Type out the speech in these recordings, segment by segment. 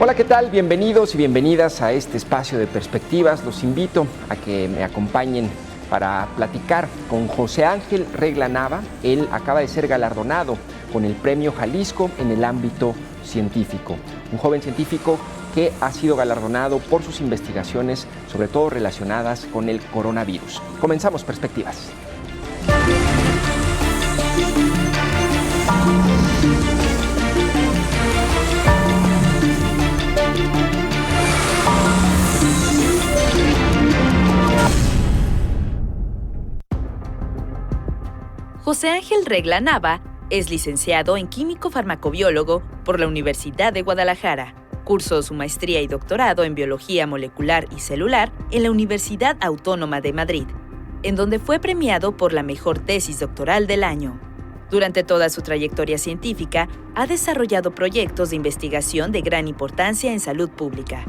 Hola, ¿qué tal? Bienvenidos y bienvenidas a este espacio de perspectivas. Los invito a que me acompañen para platicar con José Ángel Regla Nava. Él acaba de ser galardonado con el Premio Jalisco en el ámbito científico. Un joven científico que ha sido galardonado por sus investigaciones, sobre todo relacionadas con el coronavirus. Comenzamos Perspectivas. José Ángel Regla Nava es licenciado en Químico Farmacobiólogo por la Universidad de Guadalajara. Cursó su maestría y doctorado en Biología Molecular y Celular en la Universidad Autónoma de Madrid, en donde fue premiado por la mejor tesis doctoral del año. Durante toda su trayectoria científica, ha desarrollado proyectos de investigación de gran importancia en salud pública,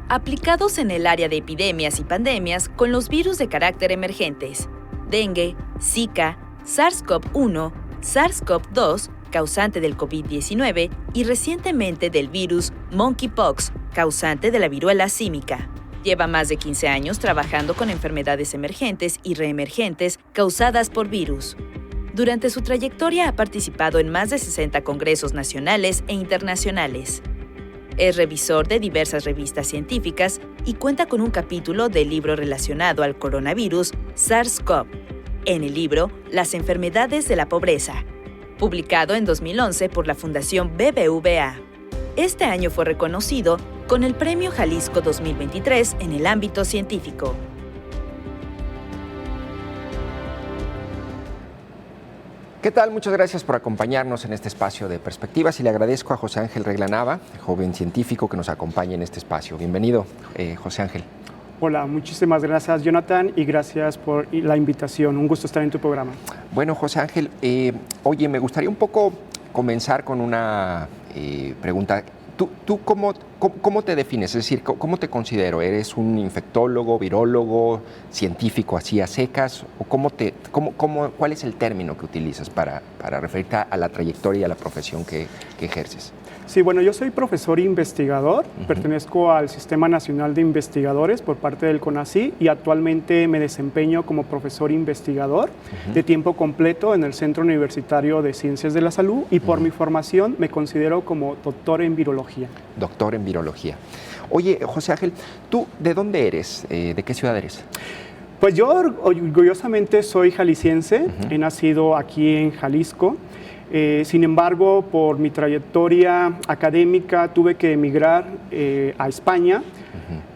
aplicados en el área de epidemias y pandemias con los virus de carácter emergentes, dengue, Zika, SARS-CoV-1, SARS-CoV-2, causante del COVID-19, y recientemente del virus Monkeypox, causante de la viruela símica. Lleva más de 15 años trabajando con enfermedades emergentes y reemergentes causadas por virus. Durante su trayectoria ha participado en más de 60 congresos nacionales e internacionales. Es revisor de diversas revistas científicas y cuenta con un capítulo del libro relacionado al coronavirus SARS-CoV, en el libro Las enfermedades de la pobreza, publicado en 2011 por la Fundación BBVA. Este año fue reconocido con el Premio Jalisco 2023 en el ámbito científico. ¿Qué tal? Muchas gracias por acompañarnos en este espacio de Perspectivas y le agradezco a José Ángel Regla Nava, joven científico que nos acompaña en este espacio. Bienvenido, José Ángel. Hola, muchísimas gracias, Jonathan, y gracias por la invitación. Un gusto estar en tu programa. Bueno, José Ángel, oye, me gustaría un poco comenzar con una pregunta. ¿Tú cómo te defines? Es decir, ¿cómo te considero? ¿Eres un infectólogo, virólogo, científico así a secas? ¿O cuál es el término que utilizas para referirte a la trayectoria y a la profesión que ejerces? Sí, bueno, yo soy profesor e investigador, pertenezco al Sistema Nacional de Investigadores por parte del CONACYT y actualmente me desempeño como profesor investigador de tiempo completo en el Centro Universitario de Ciencias de la Salud y por mi formación me considero como doctor en virología. Doctor en virología. Oye, José Ángel, ¿tú de dónde eres? ¿De qué ciudad eres? Pues yo orgullosamente soy jalisciense, he nacido aquí en Jalisco. Sin embargo, por mi trayectoria académica tuve que emigrar a España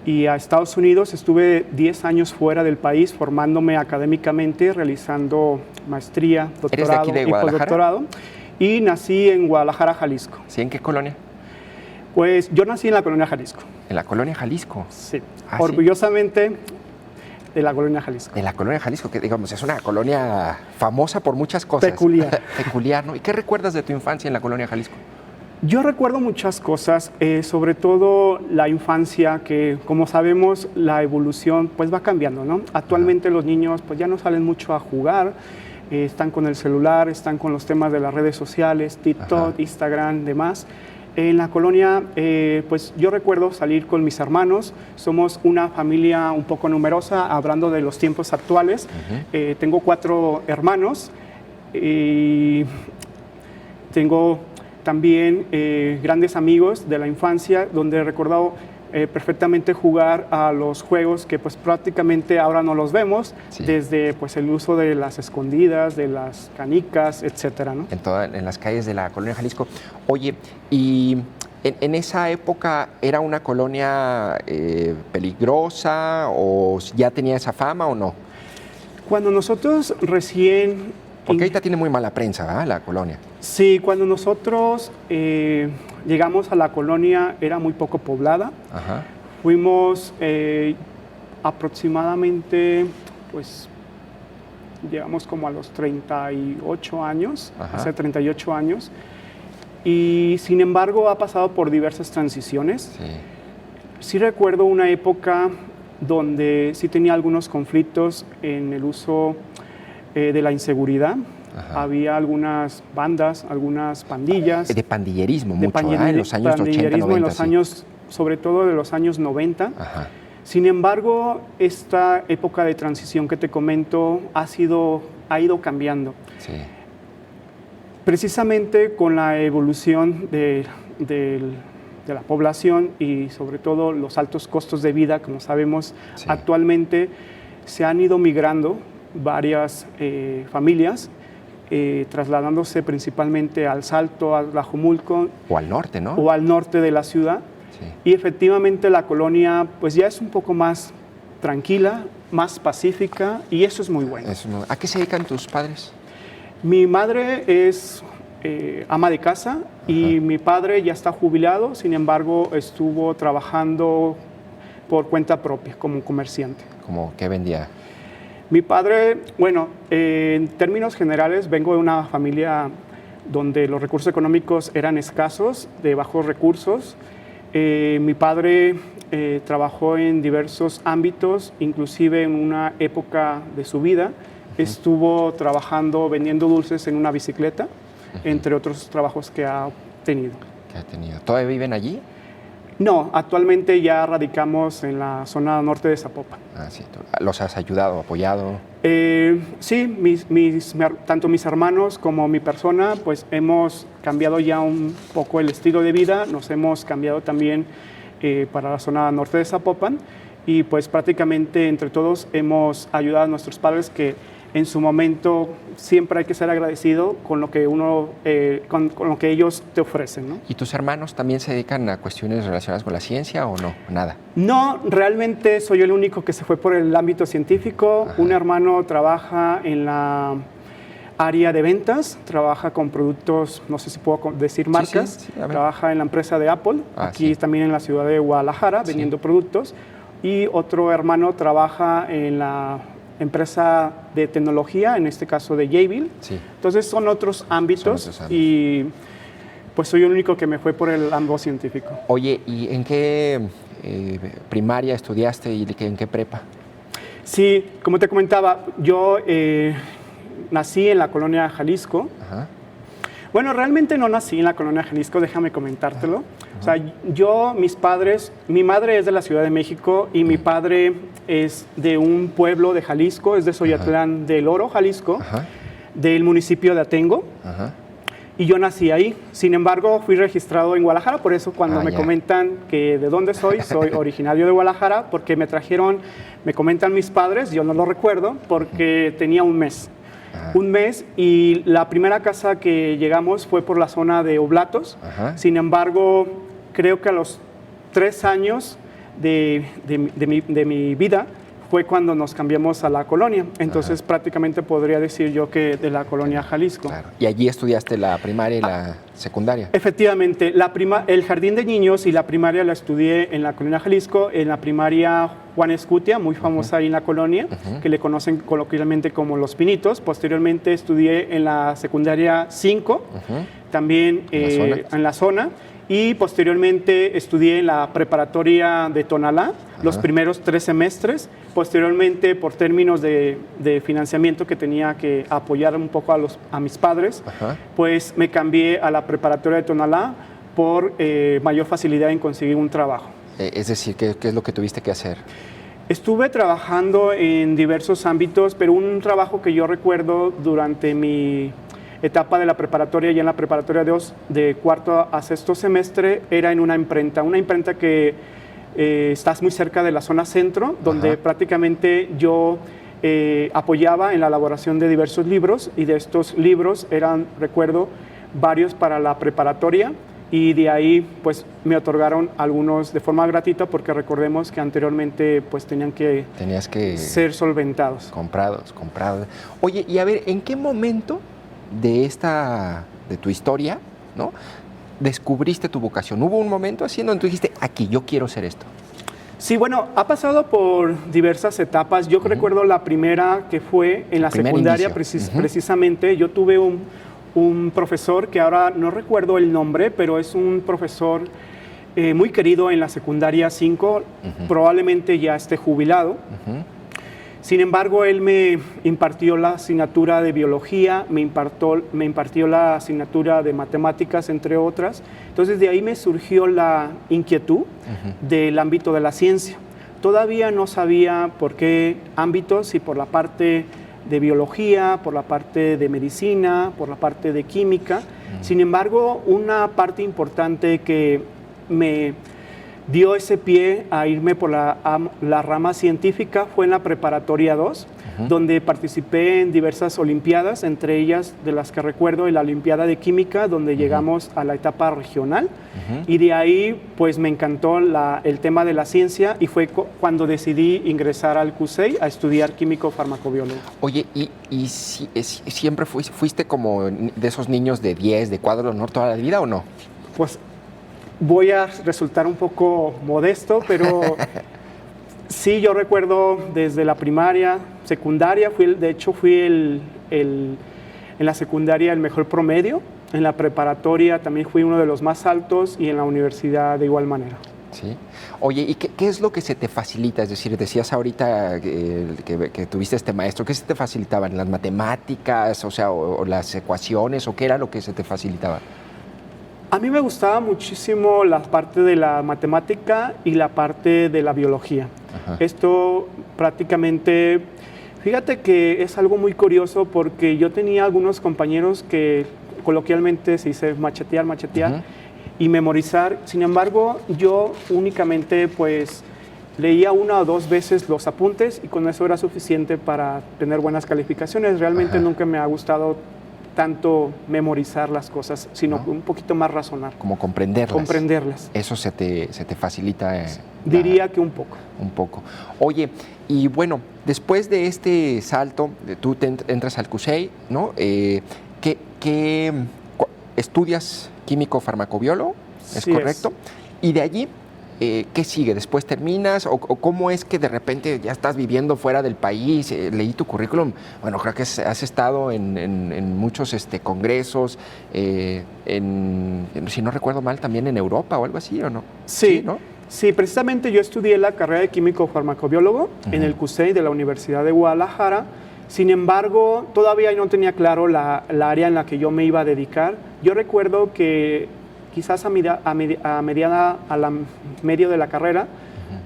y a Estados Unidos. Estuve 10 años fuera del país formándome académicamente, realizando maestría, doctorado y postdoctorado. Y nací en Guadalajara, Jalisco. ¿Sí? ¿En qué colonia? Pues yo nací en la colonia Jalisco. ¿En la colonia Jalisco? Sí, orgullosamente. ¿Sí? De la colonia Jalisco. De la colonia Jalisco, que digamos es una colonia famosa por muchas cosas. Peculiar. Peculiar, ¿no? ¿Y qué recuerdas de tu infancia en la colonia Jalisco? Yo recuerdo muchas cosas, sobre todo la infancia, que como sabemos la evolución pues va cambiando, ¿no? Actualmente los niños pues ya no salen mucho a jugar, están con el celular, están con los temas de las redes sociales, TikTok, Instagram, demás. En la colonia, pues yo recuerdo salir con mis hermanos, somos una familia un poco numerosa, hablando de los tiempos actuales. Tengo 4 hermanos y tengo también grandes amigos de la infancia, donde he recordado perfectamente jugar a los juegos que pues prácticamente ahora no los vemos, desde pues el uso de las escondidas, de las canicas, etcétera, ¿no? En las calles de la colonia Jalisco. Oye, y en esa época ¿era una colonia peligrosa o ya tenía esa fama o no? Cuando nosotros recién... Porque ahorita tiene muy mala prensa, ¿verdad? La colonia. Sí, cuando nosotros llegamos a la colonia era muy poco poblada. Fuimos aproximadamente, pues, llegamos como a los 38 años, hace 38 años. Y sin embargo ha pasado por diversas transiciones. Sí recuerdo una época donde sí tenía algunos conflictos en el uso de la inseguridad. Había algunas bandas, algunas pandillas. De pandillerismo mucho, en los años 80, 90. En los años sobre todo de los años 90. Ajá. Sin embargo, esta época de transición que te comento ha ido cambiando. Sí. Precisamente con la evolución de la población y sobre todo los altos costos de vida, como sabemos, Sí. actualmente se han ido migrando varias familias, trasladándose principalmente al Salto, al Tlajomulco O al norte, ¿no? o al norte de la ciudad. Sí. Y efectivamente la colonia pues ya es un poco más tranquila, más pacífica, y eso es muy bueno. Eso no- ¿A qué se dedican tus padres? Mi madre es ama de casa y mi padre ya está jubilado, sin embargo estuvo trabajando por cuenta propia como comerciante. Como que vendía. Mi padre, bueno, en términos generales vengo de una familia donde los recursos económicos eran escasos, de bajos recursos. Mi padre trabajó en diversos ámbitos, inclusive en una época de su vida estuvo trabajando vendiendo dulces en una bicicleta, entre otros trabajos que ha tenido. ¿Qué ha tenido? ¿Todavía viven allí? No, actualmente ya radicamos en la zona norte de Zapopan. Ah, sí. ¿Los has ayudado, apoyado? Sí, tanto mis hermanos como mi persona, pues hemos cambiado ya un poco el estilo de vida, nos hemos cambiado también para la zona norte de Zapopan y pues prácticamente entre todos hemos ayudado a nuestros padres que en su momento siempre hay que ser agradecido con lo que con lo que ellos te ofrecen, ¿no? ¿Y tus hermanos también se dedican a cuestiones relacionadas con la ciencia o no? Nada. No, realmente soy el único que se fue por el ámbito científico. Ajá. Un hermano trabaja en la área de ventas, trabaja con productos, no sé si puedo decir marcas, sí, a ver. trabaja en la empresa de Apple, Ah, aquí sí. también en la ciudad de Guadalajara, Sí. vendiendo productos. Y otro hermano trabaja en la empresa de tecnología, en este caso de Jabil. Sí. Entonces son otros ámbitos, Son otros ámbitos. y pues soy el único que me fue por el ámbito científico. Oye, ¿y en qué primaria estudiaste y en qué prepa? Sí, como te comentaba, yo nací en la colonia Jalisco. Ajá. Bueno, realmente no nací en la colonia Jalisco, déjame comentártelo. O sea, mis padres, mi madre es de la Ciudad de México y mi padre es de un pueblo de Jalisco, es de Soyatlán del Oro, Jalisco, Ajá. del municipio de Atengo. Ajá. Y yo nací ahí. Sin embargo, fui registrado en Guadalajara, por eso cuando me Ya. comentan que de dónde soy originario de Guadalajara, porque me comentan mis padres, yo no lo recuerdo, porque tenía un mes. Un mes, y la primera casa que llegamos fue por la zona de Oblatos. Ajá. Sin embargo, creo que a los 3 años de mi vida fue cuando nos cambiamos a la colonia. Entonces, prácticamente podría decir yo que de la colonia Jalisco. Claro. ¿Y allí estudiaste la primaria y la secundaria? Efectivamente, el jardín de niños y la primaria la estudié en la colonia Jalisco, en la primaria Juan Escutia, muy famosa ahí en la colonia, que le conocen coloquialmente como Los Pinitos. Posteriormente estudié en la secundaria 5, también en la zona. Y posteriormente estudié en la preparatoria de Tonalá, los primeros 3 semestres. Posteriormente, por términos de financiamiento que tenía que apoyar un poco a mis padres, pues me cambié a la preparatoria de Tonalá por mayor facilidad en conseguir un trabajo. Es decir, ¿qué es lo que tuviste que hacer? Estuve trabajando en diversos ámbitos, pero un trabajo que yo recuerdo durante mi etapa de la preparatoria, ya en la preparatoria 2, de cuarto a sexto semestre, era en una imprenta que está muy cerca de la zona centro, donde prácticamente yo apoyaba en la elaboración de diversos libros, y de estos libros eran, recuerdo, varios para la preparatoria, y de ahí pues me otorgaron algunos de forma gratuita, porque recordemos que anteriormente pues tenías que ser solventados. Comprados. Oye, y a ver, ¿en qué momento de tu historia, ¿no?, descubriste tu vocación? ¿Hubo un momento así en donde tú dijiste, aquí, yo quiero ser esto? Sí, bueno, ha pasado por diversas etapas. Yo recuerdo la primera, que fue en la secundaria, precisamente. Yo tuve un profesor que ahora no recuerdo el nombre, pero es un profesor muy querido en la secundaria 5, probablemente ya esté jubilado. Sin embargo, él me impartió la asignatura de biología, me impartió la asignatura de matemáticas, entre otras. Entonces, de ahí me surgió la inquietud del ámbito de la ciencia. Todavía no sabía por qué ámbitos, si por la parte de biología, por la parte de medicina, por la parte de química. Sin embargo, una parte importante que me dio ese pie a irme por la rama científica fue en la preparatoria 2, donde participé en diversas olimpiadas, entre ellas de las que recuerdo la Olimpiada de Química, donde llegamos a la etapa regional, y de ahí pues me encantó el tema de la ciencia y fue cuando decidí ingresar al CUSEI a estudiar químico farmacobiólogo. Oye, ¿y siempre fuiste como de esos niños de 10, de cuadro de honor toda la vida o no? Pues voy a resultar un poco modesto, pero sí, yo recuerdo desde la primaria, secundaria, fui en la secundaria el mejor promedio, en la preparatoria también fui uno de los más altos y en la universidad de igual manera. Sí. Oye, ¿y qué es lo que se te facilita? Es decir, decías ahorita que tuviste este maestro, ¿qué se te facilitaban? ¿Las matemáticas, o las ecuaciones, o qué era lo que se te facilitaba? A mí me gustaba muchísimo la parte de la matemática y la parte de la biología. Esto prácticamente, fíjate que es algo muy curioso porque yo tenía algunos compañeros que coloquialmente se dice machetear y memorizar. Sin embargo, yo únicamente pues leía 1 o 2 veces los apuntes y con eso era suficiente para tener buenas calificaciones. Realmente nunca me ha gustado tanto memorizar las cosas, sino un poquito más razonar. Como comprenderlas. Comprenderlas. Eso se te facilita. Diría que un poco. Un poco. Oye, y bueno, después de este salto, tú entras al CUSEI, ¿no? ¿Qué estudias químico farmacobiólogo? ¿Es correcto? Y de allí, ¿qué sigue? ¿Después terminas? ¿O cómo es que de repente ya estás viviendo fuera del país? Leí tu currículum. Bueno, creo que has estado en muchos congresos, si no recuerdo mal, también en Europa o algo así, ¿o no? Sí, ¿no? Sí, precisamente yo estudié la carrera de químico farmacobiólogo en el CUSEI de la Universidad de Guadalajara. Sin embargo, todavía no tenía claro la área en la que yo me iba a dedicar. Yo recuerdo que quizás a medio de la carrera,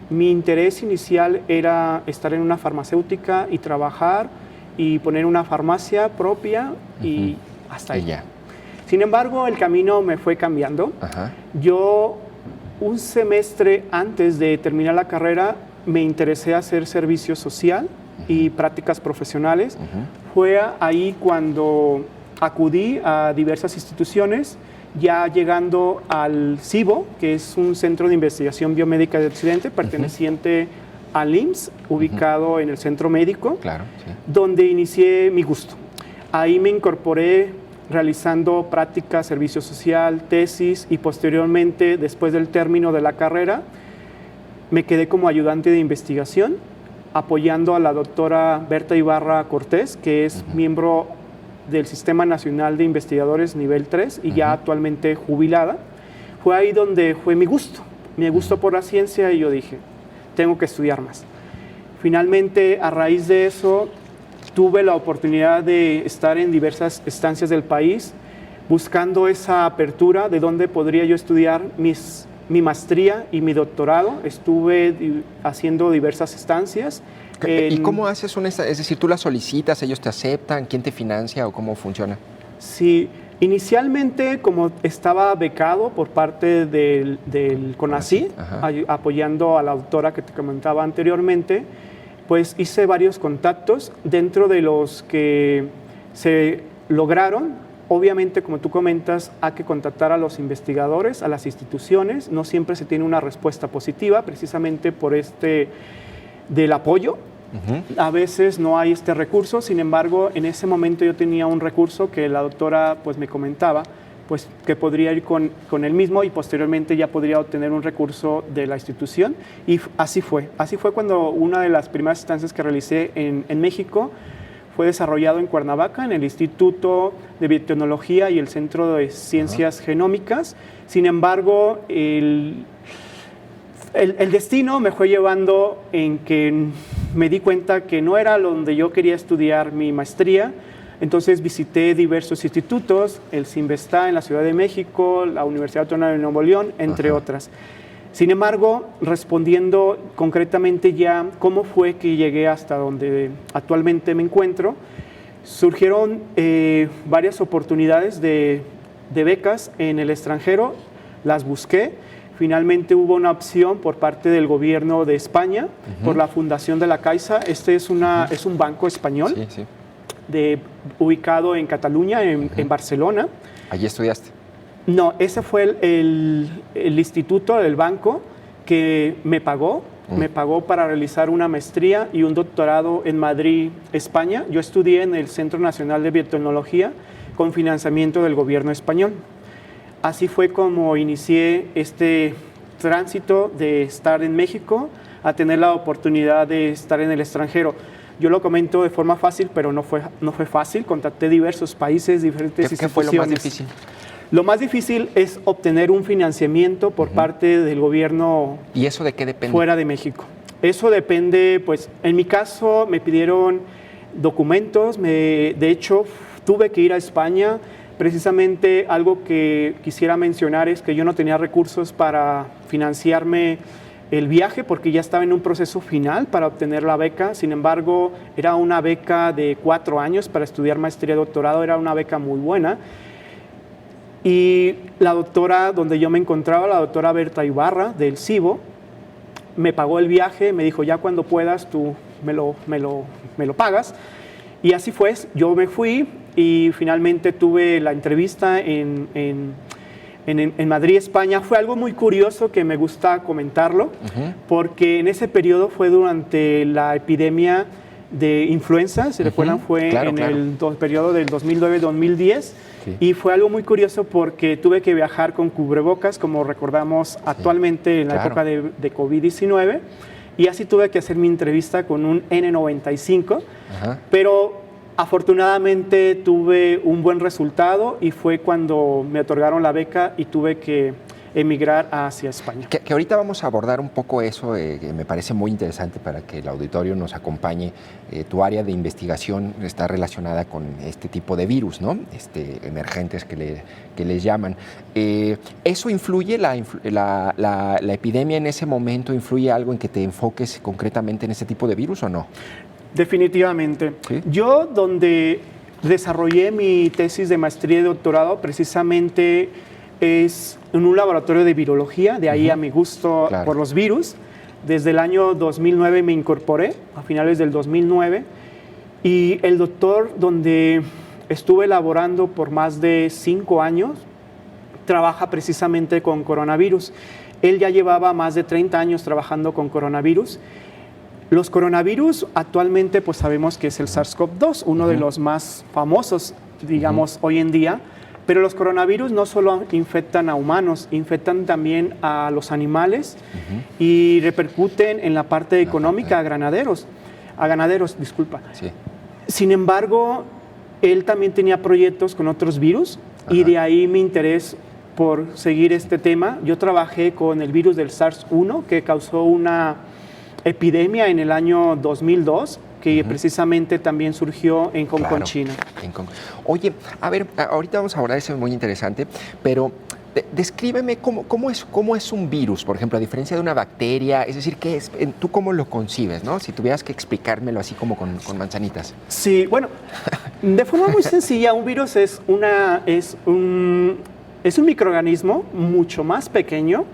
mi interés inicial era estar en una farmacéutica y trabajar y poner una farmacia propia y hasta ahí. Sin embargo, el camino me fue cambiando. Yo, un semestre antes de terminar la carrera, me interesé a hacer servicio social y prácticas profesionales. Fue ahí cuando acudí a diversas instituciones, ya llegando al CIBO, que es un centro de investigación biomédica de Occidente, perteneciente al IMSS, ubicado en el centro médico, donde inicié mi gusto. Ahí me incorporé realizando prácticas, servicio social, tesis y posteriormente, después del término de la carrera, me quedé como ayudante de investigación, apoyando a la doctora Berta Ibarra Cortés, que es miembro del Sistema Nacional de Investigadores nivel 3 y ya actualmente jubilada. Fue ahí donde fue mi gusto por la ciencia y yo dije, tengo que estudiar más. Finalmente, a raíz de eso, tuve la oportunidad de estar en diversas estancias del país buscando esa apertura de donde podría yo estudiar mi maestría y mi doctorado. Estuve haciendo diversas estancias. ¿Y cómo haces es decir, tú la solicitas, ellos te aceptan, quién te financia o cómo funciona? Sí, inicialmente como estaba becado por parte del CONACYT, apoyando a la doctora que te comentaba anteriormente, pues hice varios contactos dentro de los que se lograron. Obviamente, como tú comentas, hay que contactar a los investigadores, a las instituciones. No siempre se tiene una respuesta positiva, precisamente por del apoyo. A veces no hay este recurso. Sin embargo, en ese momento yo tenía un recurso que la doctora pues me comentaba, pues que podría ir con él mismo y posteriormente ya podría obtener un recurso de la institución. Y así fue. Así fue cuando una de las primeras instancias que realicé en México fue desarrollado en Cuernavaca, en el Instituto de Biotecnología y el Centro de Ciencias Genómicas. Sin embargo, el destino me fue llevando en que me di cuenta que no era donde yo quería estudiar mi maestría. Entonces visité diversos institutos, el CINVESTA en la Ciudad de México, la Universidad Autónoma de Nuevo León, entre otras. Sin embargo, respondiendo concretamente ya cómo fue que llegué hasta donde actualmente me encuentro, surgieron varias oportunidades de becas en el extranjero, las busqué. Finalmente hubo una opción por parte del gobierno de España, por la Fundación de la Caixa. Este es un banco español. Sí, sí. Ubicado en Cataluña, en Barcelona. ¿Allí estudiaste? No, ese fue el instituto del banco que me pagó. Me pagó para realizar una maestría y un doctorado en Madrid, España. Yo estudié en el Centro Nacional de Biotecnología con financiamiento del gobierno español. Así fue como inicié este tránsito de estar en México a tener la oportunidad de estar en el extranjero. Yo lo comento de forma fácil, pero no fue fácil. Contacté diversos países, diferentes instituciones. ¿Qué fue lo más difícil? Lo más difícil es obtener un financiamiento por parte del gobierno. ¿Y eso de qué depende? Fuera de México. Eso depende, pues, en mi caso me pidieron documentos. De hecho, tuve que ir a España. Precisamente algo que quisiera mencionar es que yo no tenía recursos para financiarme el viaje porque ya estaba en un proceso final para obtener la beca. Sin embargo, era una beca de 4 años para estudiar maestría y doctorado. Era una beca muy buena. Y la doctora donde yo me encontraba, la doctora Berta Ibarra del CIBO, me pagó el viaje, me dijo, ya cuando puedas tú me lo pagas. Y así fue, yo me fui y finalmente tuve la entrevista en Madrid, España. Fue algo muy curioso que me gusta comentarlo, porque en ese periodo fue durante la epidemia de influenza, si recuerdan, fue el periodo del 2009-2010. Sí. Y fue algo muy curioso porque tuve que viajar con cubrebocas, como recordamos actualmente en la época de COVID-19, y así tuve que hacer mi entrevista con un N95, pero afortunadamente tuve un buen resultado y fue cuando me otorgaron la beca y tuve que emigrar hacia España. Que ahorita vamos a abordar un poco eso, que me parece muy interesante para que el auditorio nos acompañe. Tu área de investigación está relacionada con este tipo de virus, ¿no? Emergentes que les llaman. ¿Eso influye, la epidemia en ese momento, influye algo en que te enfoques concretamente en ese tipo de virus o no? Definitivamente. ¿Sí? Yo donde desarrollé mi tesis de maestría y doctorado precisamente es en un laboratorio de virología, de ahí a mi gusto por los virus. Desde el año 2009 me incorporé, a finales del 2009, y el doctor donde estuve laborando por más de 5 años trabaja precisamente con coronavirus. Él ya llevaba más de 30 años trabajando con coronavirus. Los coronavirus actualmente pues sabemos que es el SARS-CoV-2, uno de los más famosos, digamos, hoy en día. Pero los coronavirus no solo infectan a humanos, infectan también a los animales y repercuten en la parte económica a ganaderos. Sí. Sin embargo, él también tenía proyectos con otros virus y de ahí mi interés por seguir este tema. Yo trabajé con el virus del SARS-1 que causó una epidemia en el año 2002. Que precisamente también surgió en Hong Kong, China. Oye, a ver, ahorita vamos a hablar de eso, es muy interesante, pero descríbeme cómo es un virus, por ejemplo, a diferencia de una bacteria, es decir, ¿qué es? ¿Tú cómo lo concibes, no? Si tuvieras que explicármelo así como con manzanitas. Sí, bueno, de forma muy sencilla, un virus es un microorganismo mucho más pequeño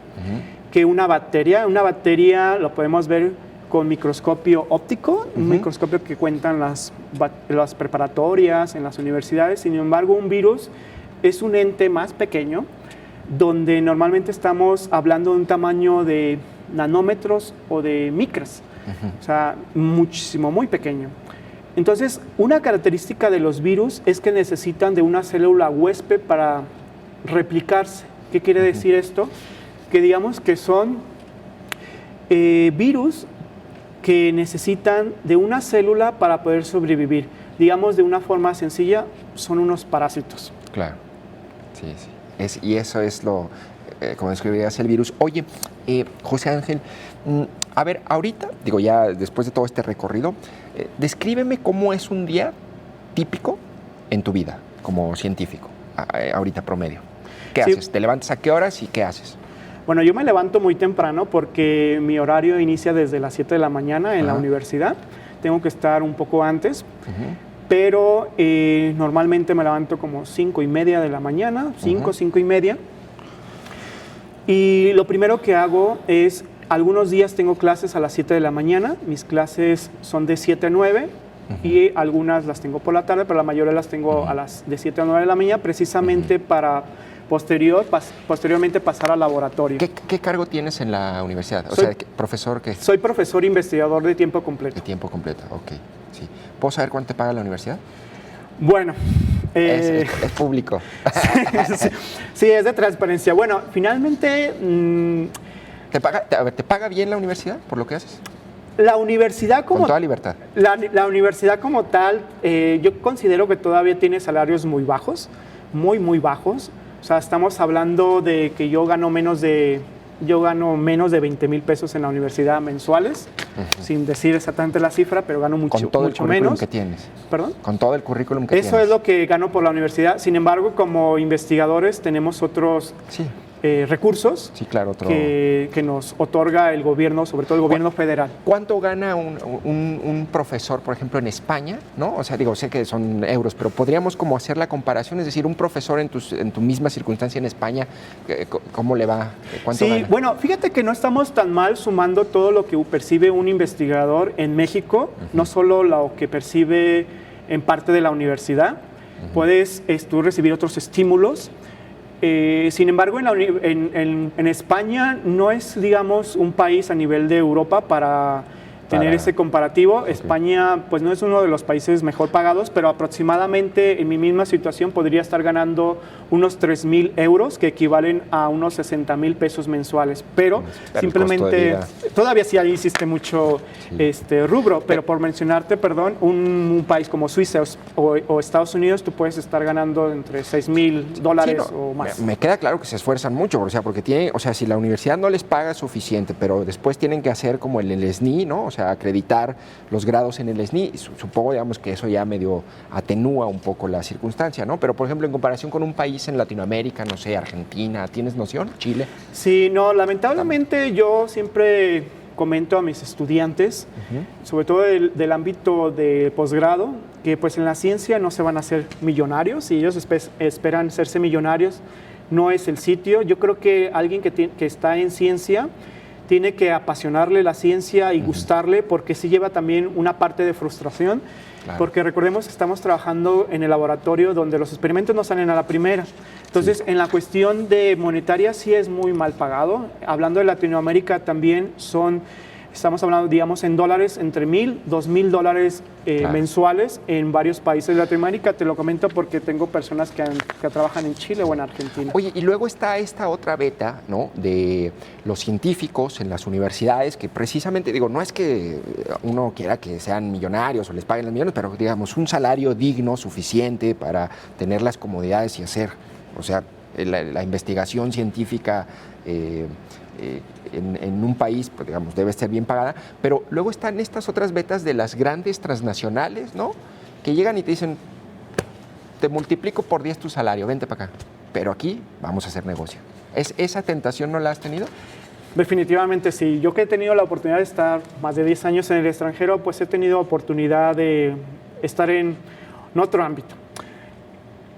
que una bacteria. Una bacteria lo podemos ver con microscopio óptico, un microscopio que cuentan las preparatorias en las universidades. Sin embargo, un virus es un ente más pequeño, donde normalmente estamos hablando de un tamaño de nanómetros o de micras, o sea, muy pequeño. Entonces, una característica de los virus es que necesitan de una célula huésped para replicarse. ¿Qué quiere decir esto? Que digamos que son virus que necesitan de una célula para poder sobrevivir. Digamos, de una forma sencilla, son unos parásitos. Claro, sí. Y eso es como describirías el virus. Oye, José Ángel, A ver, ahorita, digo ya después de todo este recorrido, descríbeme cómo es un día típico en tu vida como científico, ahorita promedio. ¿Qué haces? ¿Te levantas a qué horas y qué haces? Bueno, yo me levanto muy temprano porque mi horario inicia desde las 7 de la mañana en la universidad. Tengo que estar un poco antes, pero normalmente me levanto como 5:30 de la mañana, 5:30. Y lo primero que hago es, algunos días tengo clases a las 7 de la mañana, mis clases son de 7 a 9, y algunas las tengo por la tarde, pero la mayoría las tengo de 7 a 9 de la mañana, precisamente para posteriormente pasar al laboratorio. ¿Qué cargo tienes en la universidad? ¿Profesor qué? Soy profesor investigador de tiempo completo. De tiempo completo, ok. Sí. ¿Puedo saber cuánto te paga la universidad? Bueno. Es público. Sí, es de transparencia. Bueno, finalmente... ¿Te paga bien la universidad por lo que haces? La universidad como... Con toda libertad. La universidad como tal, yo considero que todavía tiene salarios muy bajos, muy bajos. O sea, estamos hablando de que yo gano menos de 20,000 pesos en la universidad mensuales, sin decir exactamente la cifra, pero gano mucho menos. Con todo el currículum que tienes. ¿Perdón? Con todo el currículum que tienes. Eso es lo que gano por la universidad. Sin embargo, como investigadores tenemos otros recursos que nos otorga el gobierno, sobre todo el gobierno federal. ¿Cuánto gana un profesor, por ejemplo, en España? ¿No? O sea, sé que son euros, pero podríamos como hacer la comparación, es decir, un profesor en tu misma circunstancia en España, ¿cómo le va? ¿Cuánto gana? Bueno, fíjate que no estamos tan mal sumando todo lo que percibe un investigador en México, no solo lo que percibe en parte de la universidad, puedes tú recibir otros estímulos. Sin embargo, en España no es, digamos, un país a nivel de Europa para tener ese comparativo. España, pues no es uno de los países mejor pagados, pero aproximadamente en mi misma situación podría estar ganando unos 3,000 euros, que equivalen a unos 60,000 pesos mensuales. Pero simplemente, todavía sí ahí existe mucho rubro, pero por mencionarte, un país como Suiza o Estados Unidos, tú puedes estar ganando entre $6,000 o más. Me queda claro que se esfuerzan mucho, porque si la universidad no les paga suficiente, pero después tienen que hacer como el SNI, ¿no? O sea, acreditar los grados en el SNI, supongo, digamos, que eso ya medio atenúa un poco la circunstancia, ¿no? Pero, por ejemplo, en comparación con un país en Latinoamérica, no sé, Argentina, ¿tienes noción? ¿Chile? Sí, no, lamentablemente yo siempre comento a mis estudiantes, sobre todo del ámbito de posgrado, que pues en la ciencia no se van a hacer millonarios, y ellos esperan hacerse millonarios, no es el sitio. Yo creo que alguien que está en ciencia tiene que apasionarle la ciencia y gustarle, porque sí lleva también una parte de frustración, porque recordemos que estamos trabajando en el laboratorio donde los experimentos no salen a la primera. Entonces, en la cuestión de monetaria sí es muy mal pagado. Hablando de Latinoamérica también estamos hablando, digamos, en dólares, entre $1,000, $2,000 mensuales en varios países de Latinoamérica. Te lo comento porque tengo personas que trabajan en Chile o en Argentina. Oye, y luego está esta otra beta, ¿no?, de los científicos en las universidades, que precisamente, no es que uno quiera que sean millonarios o les paguen los millones, pero digamos, un salario digno, suficiente para tener las comodidades y hacer, la investigación científica en un país, pues, digamos, debe ser bien pagada, pero luego están estas otras betas de las grandes transnacionales, ¿no?, que llegan y te dicen, te multiplico por 10 tu salario, vente para acá, pero aquí vamos a hacer negocio. ¿Esa tentación no la has tenido? Definitivamente sí. Yo que he tenido la oportunidad de estar más de 10 años en el extranjero, pues he tenido oportunidad de estar en otro ámbito.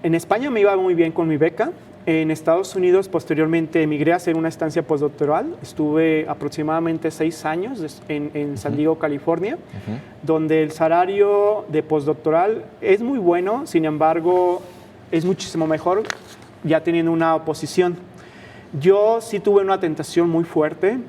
En España me iba muy bien con mi beca. En Estados Unidos, posteriormente, emigré a hacer una estancia postdoctoral. Estuve aproximadamente 6 años en San Diego, California, donde el salario de postdoctoral es muy bueno, sin embargo, es muchísimo mejor ya teniendo una posición. Yo sí tuve una tentación muy fuerte.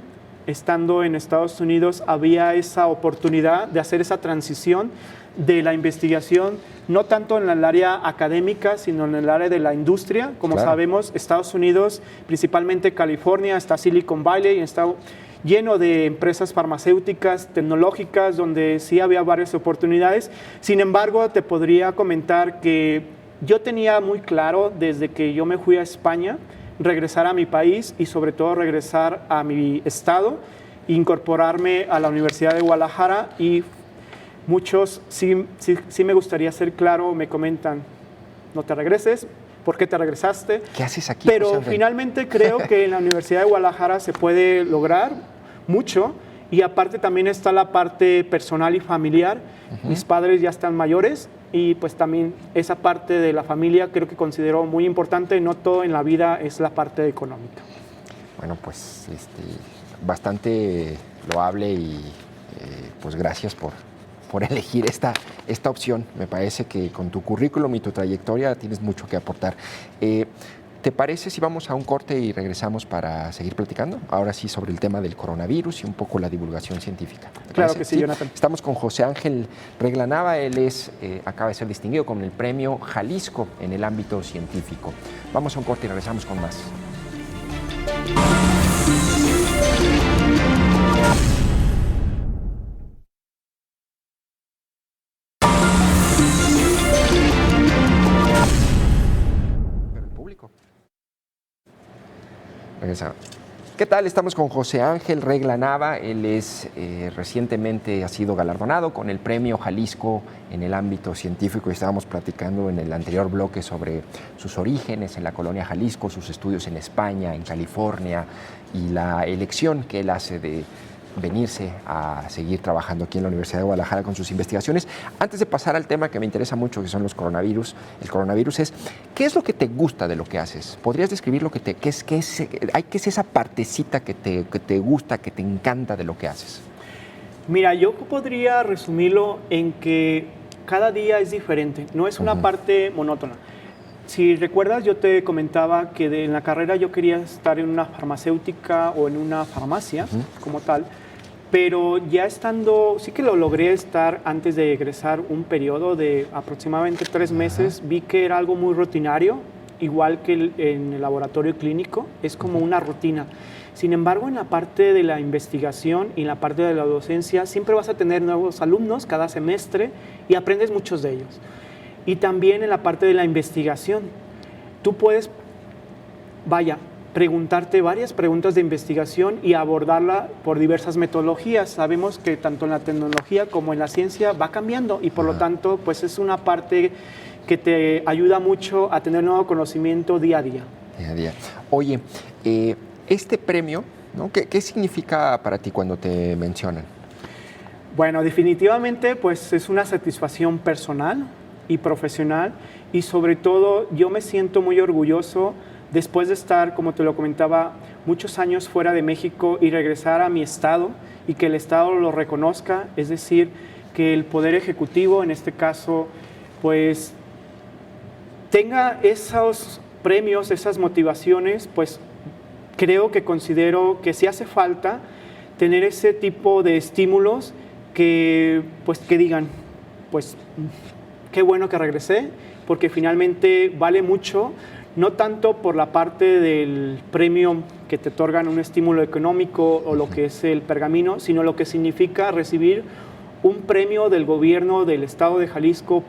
Estando en Estados Unidos, había esa oportunidad de hacer esa transición de la investigación, no tanto en el área académica, sino en el área de la industria. Como sabemos, Estados Unidos, principalmente California, está Silicon Valley, está lleno de empresas farmacéuticas, tecnológicas, donde sí había varias oportunidades. Sin embargo, te podría comentar que yo tenía muy claro, desde que yo me fui a España, regresar a mi país y sobre todo regresar a mi estado, incorporarme a la Universidad de Guadalajara y muchos sí me gustaría ser claro, me comentan, no te regreses, ¿por qué te regresaste? ¿Qué haces aquí? Pero finalmente creo que en la Universidad de Guadalajara se puede lograr mucho y aparte también está la parte personal y familiar. Mis padres ya están mayores y pues también esa parte de la familia creo que considero muy importante. No todo en la vida es la parte económica. Bueno, pues bastante loable y pues gracias por elegir esta opción. Me parece que con tu currículum y tu trayectoria tienes mucho que aportar. ¿Te parece si vamos a un corte y regresamos para seguir platicando? Ahora sí, sobre el tema del coronavirus y un poco la divulgación científica. Claro que sí, Jonathan. Estamos con José Ángel Regla Nava. Él acaba de ser distinguido con el premio Jalisco en el ámbito científico. Vamos a un corte y regresamos con más. ¿Qué tal? Estamos con José Ángel Regla Nava. Él recientemente ha sido galardonado con el premio Jalisco en el ámbito científico y estábamos platicando en el anterior bloque sobre sus orígenes en la colonia Jalisco, sus estudios en España, en California y la elección que él hace de venirse a seguir trabajando aquí en la Universidad de Guadalajara con sus investigaciones. Antes de pasar al tema que me interesa mucho, que son los coronavirus, ¿qué es lo que te gusta de lo que haces? ¿Podrías describir qué es esa partecita que te gusta, que te encanta de lo que haces? Mira, yo podría resumirlo en que cada día es diferente, no es una parte monótona. Si recuerdas, yo te comentaba que en la carrera yo quería estar en una farmacéutica o en una farmacia como tal, pero ya estando, sí que lo logré estar antes de egresar un periodo de aproximadamente 3 meses, vi que era algo muy rutinario, igual que en el laboratorio clínico, es como una rutina. Sin embargo, en la parte de la investigación y en la parte de la docencia, siempre vas a tener nuevos alumnos cada semestre y aprendes muchos de ellos. Y también en la parte de la investigación, tú puedes, preguntarte varias preguntas de investigación y abordarla por diversas metodologías. Sabemos que tanto en la tecnología como en la ciencia va cambiando y por lo tanto, pues es una parte que te ayuda mucho a tener nuevo conocimiento día a día. Día a día. Oye, este premio, ¿no? ¿Qué significa para ti cuando te mencionan? Bueno, definitivamente, pues es una satisfacción personal y profesional y sobre todo yo me siento muy orgulloso después de estar, como te lo comentaba, muchos años fuera de México y regresar a mi estado y que el estado lo reconozca, es decir, que el Poder Ejecutivo, en este caso, pues tenga esos premios, esas motivaciones, pues considero que sí hace falta tener ese tipo de estímulos que digan, pues qué bueno que regresé, porque finalmente vale mucho, no tanto por la parte del premio que te otorgan un estímulo económico o lo que es el pergamino, sino lo que significa recibir un premio del gobierno del estado de Jalisco,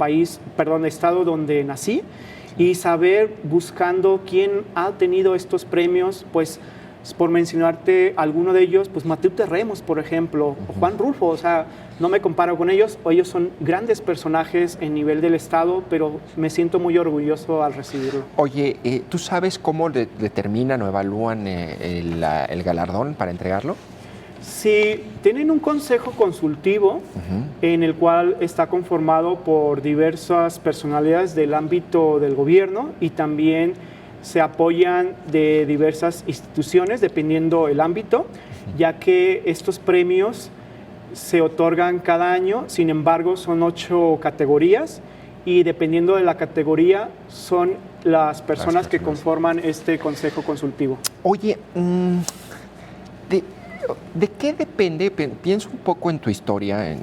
estado donde nací, y saber buscando quién ha tenido estos premios, pues por mencionarte alguno de ellos, pues Mateo Terremos, por ejemplo, o Juan Rulfo, o sea, no me comparo con ellos son grandes personajes en nivel del estado, pero me siento muy orgulloso al recibirlo. Oye, ¿tú sabes cómo determinan o evalúan el galardón para entregarlo? Sí, tienen un consejo consultivo en el cual está conformado por diversas personalidades del ámbito del gobierno y también se apoyan de diversas instituciones dependiendo el ámbito, ya que estos premios se otorgan cada año, sin embargo son 8 categorías y dependiendo de la categoría son las personas que conforman este consejo consultivo. Oye, ¿de qué depende? Pienso un poco en tu historia,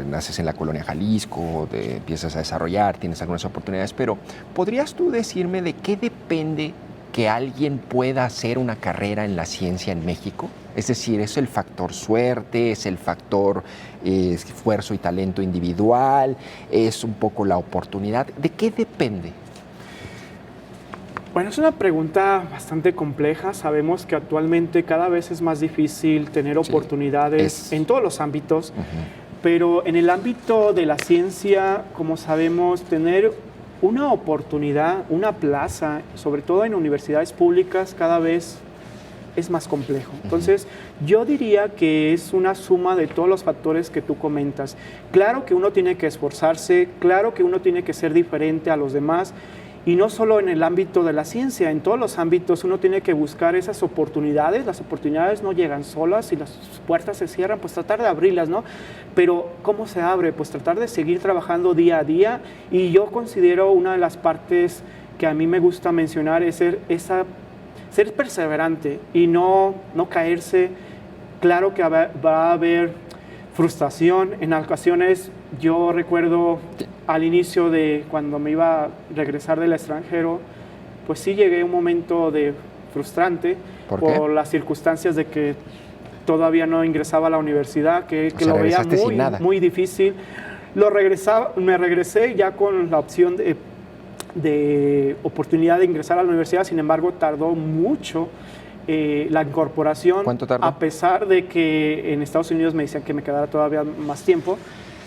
naces en la colonia Jalisco, empiezas a desarrollar, tienes algunas oportunidades, pero ¿podrías tú decirme de qué depende que alguien pueda hacer una carrera en la ciencia en México? Es decir, ¿es el factor suerte, es el factor esfuerzo y talento individual, es un poco la oportunidad? ¿De qué depende? Bueno, es una pregunta bastante compleja. Sabemos que actualmente cada vez es más difícil tener oportunidades en todos los ámbitos, pero en el ámbito de la ciencia, como sabemos, tener una oportunidad, una plaza, sobre todo en universidades públicas, cada vez es más complejo. Entonces, yo diría que es una suma de todos los factores que tú comentas. Claro que uno tiene que esforzarse, claro que uno tiene que ser diferente a los demás, y no solo en el ámbito de la ciencia, en todos los ámbitos uno tiene que buscar esas oportunidades. Las oportunidades no llegan solas y las puertas se cierran, pues tratar de abrirlas, ¿no? Pero ¿cómo se abre? Pues tratar de seguir trabajando día a día, y yo considero una de las partes que a mí me gusta mencionar es ser perseverante y no caerse. Claro que va a haber frustración en ocasiones. Yo recuerdo al inicio de cuando me iba a regresar del extranjero, pues sí llegué a un momento de frustrante por las circunstancias de que todavía no ingresaba a la universidad, que lo veía muy difícil. Me regresé ya con la opción de oportunidad de ingresar a la universidad. Sin embargo, tardó mucho la incorporación. ¿Cuánto tardó? A pesar de que en Estados Unidos me decían que me quedara todavía más tiempo,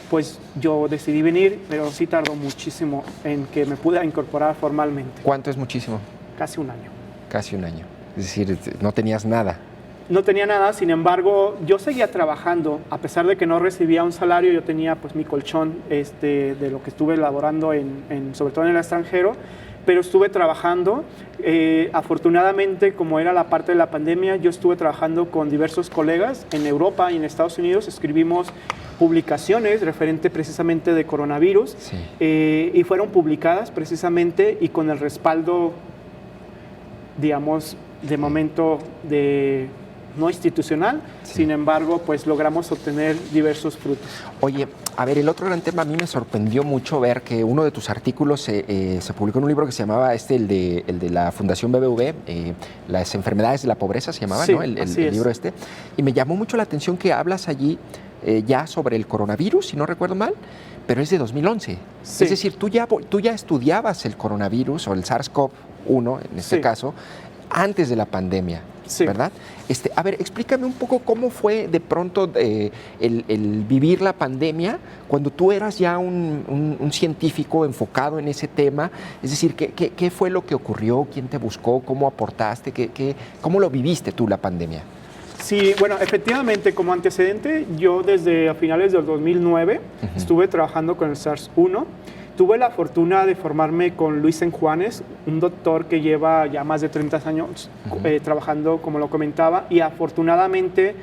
pues yo decidí venir, pero sí tardó muchísimo en que me pude incorporar formalmente. ¿Cuánto es muchísimo? Casi un año. Casi un año. Es decir, no tenías nada. No tenía nada, sin embargo, yo seguía trabajando. A pesar de que no recibía un salario, yo tenía pues mi colchón de lo que estuve elaborando, sobre todo en el extranjero, pero estuve trabajando. Afortunadamente, como era la parte de la pandemia, yo estuve trabajando con diversos colegas en Europa y en Estados Unidos. Escribimos publicaciones referente precisamente de coronavirus, y fueron publicadas precisamente y con el respaldo, digamos, de momento no institucional. Sin embargo, pues logramos obtener diversos frutos. Oye, a ver, el otro gran tema, a mí me sorprendió mucho ver que uno de tus artículos se publicó en un libro que se llamaba el de la Fundación BBV, Las enfermedades de la pobreza se llamaba, sí, ¿no? El libro y me llamó mucho la atención que hablas allí ya sobre el coronavirus, si no recuerdo mal, pero es de 2011. Sí. Es decir, tú ya estudiabas el coronavirus o el SARS-CoV-1, en este caso, antes de la pandemia, ¿verdad? A ver, explícame un poco cómo fue de pronto el vivir la pandemia cuando tú eras ya un científico enfocado en ese tema. Es decir, ¿qué fue lo que ocurrió? ¿Quién te buscó? ¿Cómo aportaste? ¿Cómo lo viviste tú la pandemia? Sí, bueno, efectivamente, como antecedente, yo desde a finales del 2009 estuve trabajando con el SARS-1. Tuve la fortuna de formarme con Luis Enjuanes, un doctor que lleva ya más de 30 años trabajando, como lo comentaba, y afortunadamente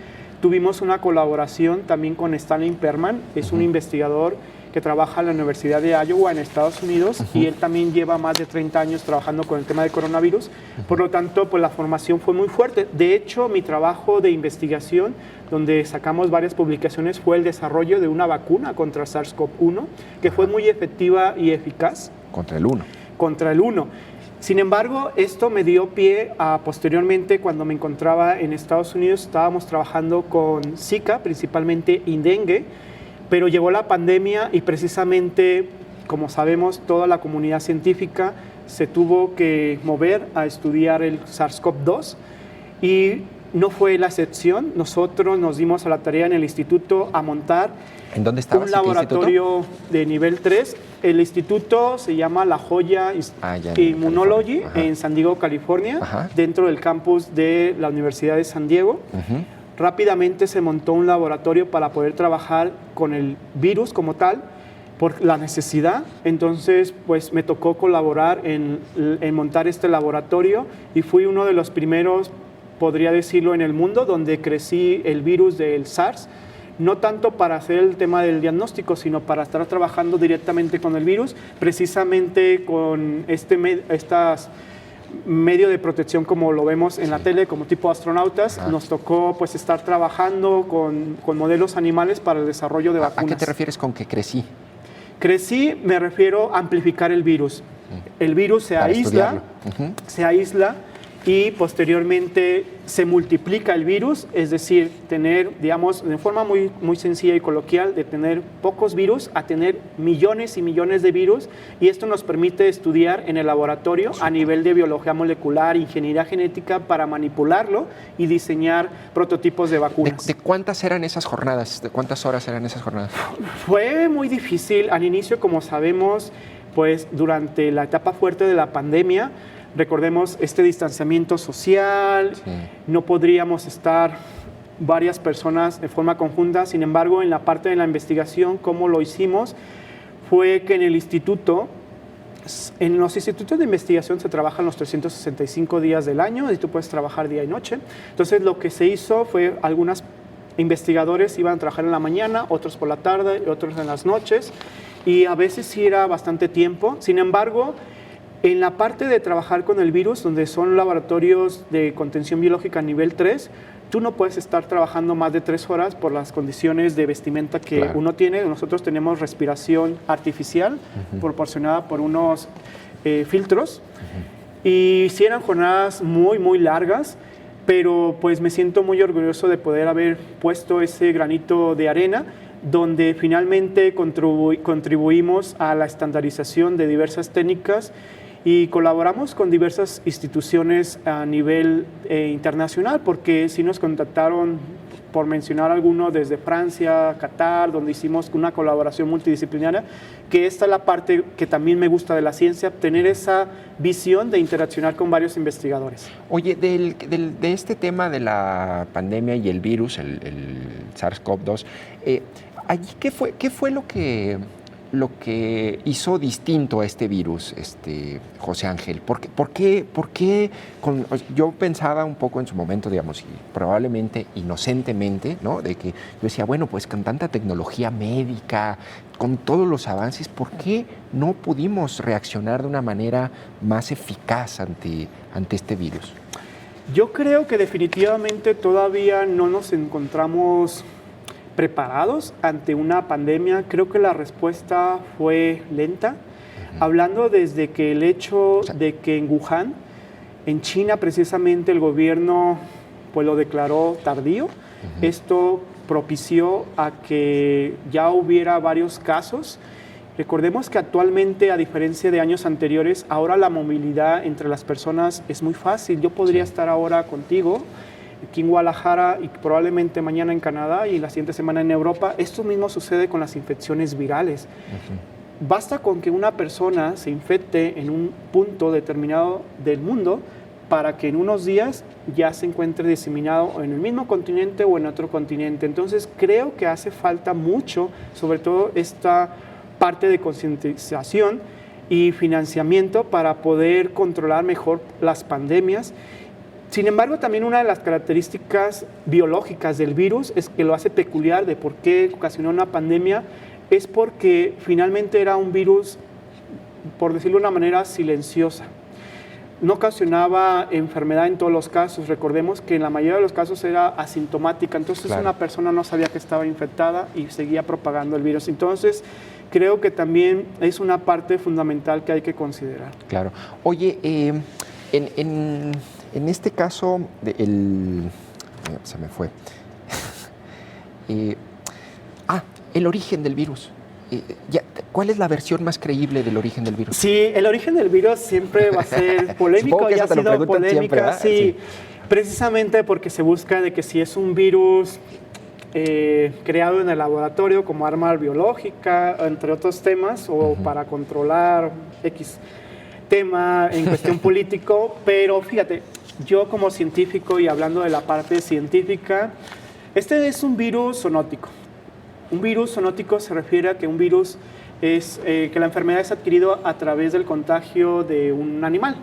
tuvimos una colaboración también con Stanley Perman, es un investigador que trabaja en la Universidad de Iowa en Estados Unidos, y él también lleva más de 30 años trabajando con el tema de coronavirus. Por lo tanto, pues la formación fue muy fuerte. De hecho, mi trabajo de investigación, donde sacamos varias publicaciones, fue el desarrollo de una vacuna contra SARS-CoV-1, que fue muy efectiva y eficaz. Contra el 1. Contra el 1. Sin embargo, esto me dio pie a posteriormente, cuando me encontraba en Estados Unidos, estábamos trabajando con Zika, principalmente y dengue, pero llegó la pandemia y precisamente, como sabemos, toda la comunidad científica se tuvo que mover a estudiar el SARS-CoV-2 y no fue la excepción. Nosotros nos dimos a la tarea en el instituto a montar ¿En dónde estabas? Un laboratorio de nivel 3. El instituto se llama La Joya Immunology en San Diego, California, dentro del campus de la Universidad de San Diego. Rápidamente se montó un laboratorio para poder trabajar con el virus como tal, por la necesidad. Entonces, pues me tocó colaborar en montar este laboratorio y fui uno de los primeros, podría decirlo, en el mundo donde crecí el virus del SARS, no tanto para hacer el tema del diagnóstico, sino para estar trabajando directamente con el virus, precisamente con estas medio de protección como lo vemos en la tele, como tipo astronautas. Nos tocó pues estar trabajando con modelos animales para el desarrollo de vacunas. ¿A qué te refieres con que crecí? Crecí, me refiero a amplificar el virus. El virus se aísla y posteriormente se multiplica el virus, es decir, tener, digamos, de forma muy, muy sencilla y coloquial, de tener pocos virus a tener millones y millones de virus, y esto nos permite estudiar en el laboratorio a nivel de biología molecular, ingeniería genética, para manipularlo y diseñar prototipos de vacunas. ¿De cuántas eran esas jornadas? ¿De cuántas horas eran esas jornadas? Fue muy difícil al inicio, como sabemos, pues durante la etapa fuerte de la pandemia. Recordemos este distanciamiento social, sí. No podríamos estar varias personas de forma conjunta. Sin embargo, en la parte de la investigación, cómo lo hicimos, fue que en el instituto, en los institutos de investigación se trabajan los 365 días del año y tú puedes trabajar día y noche. Entonces, lo que se hizo fue algunos investigadores iban a trabajar en la mañana, otros por la tarde y otros en las noches, y a veces sí era bastante tiempo. Sin embargo, en la parte de trabajar con el virus, donde son laboratorios de contención biológica nivel 3, tú no puedes estar trabajando más de 3 horas por las condiciones de vestimenta que claro. Uno tiene. Nosotros tenemos respiración artificial proporcionada por unos filtros. Y sí eran jornadas muy, muy largas, pero pues me siento muy orgulloso de poder haber puesto ese granito de arena, donde finalmente contribuimos a la estandarización de diversas técnicas y colaboramos con diversas instituciones a nivel internacional, porque sí nos contactaron, por mencionar alguno, desde Francia, Qatar, donde hicimos una colaboración multidisciplinaria, que esta es la parte que también me gusta de la ciencia, tener esa visión de interaccionar con varios investigadores. Oye, de este tema de la pandemia y el virus, el SARS-CoV-2, allí, ¿qué fue lo que hizo distinto a este virus, José Ángel? ¿Por qué yo pensaba un poco en su momento, digamos, y probablemente inocentemente, ¿no? De que yo decía, bueno, pues con tanta tecnología médica, con todos los avances, ¿por qué no pudimos reaccionar de una manera más eficaz ante este virus? Yo creo que definitivamente todavía no nos encontramos preparados ante una pandemia. Creo que la respuesta fue lenta, hablando desde que el hecho de que en Wuhan, en China precisamente, el gobierno pues lo declaró tardío. Esto propició a que ya hubiera varios casos. Recordemos que actualmente, a diferencia de años anteriores, ahora la movilidad entre las personas es muy fácil. Yo podría estar ahora contigo aquí en Guadalajara y probablemente mañana en Canadá y la siguiente semana en Europa. Esto mismo sucede con las infecciones virales. Basta con que una persona se infecte en un punto determinado del mundo para que en unos días ya se encuentre diseminado en el mismo continente o en otro continente. Entonces creo que hace falta mucho, sobre todo esta parte de concientización y financiamiento para poder controlar mejor las pandemias. Sin embargo, también una de las características biológicas del virus es que lo hace peculiar de por qué ocasionó una pandemia, es porque finalmente era un virus, por decirlo de una manera, silenciosa. No ocasionaba enfermedad en todos los casos. Recordemos que en la mayoría de los casos era asintomática, entonces claro. Una persona no sabía que estaba infectada y seguía propagando el virus. Entonces, creo que también es una parte fundamental que hay que considerar. Claro. Oye, en este caso, se me fue. El origen del virus. ¿Cuál es la versión más creíble del origen del virus? Sí, el origen del virus siempre va a ser polémico, ya ha sido polémica. Sí, precisamente porque se busca de que si es un virus creado en el laboratorio como arma biológica, entre otros temas, o para controlar X tema en cuestión político, pero fíjate, yo como científico y hablando de la parte científica, este es un virus zoonótico. Un virus zoonótico se refiere a que un virus es que la enfermedad es adquirida a través del contagio de un animal.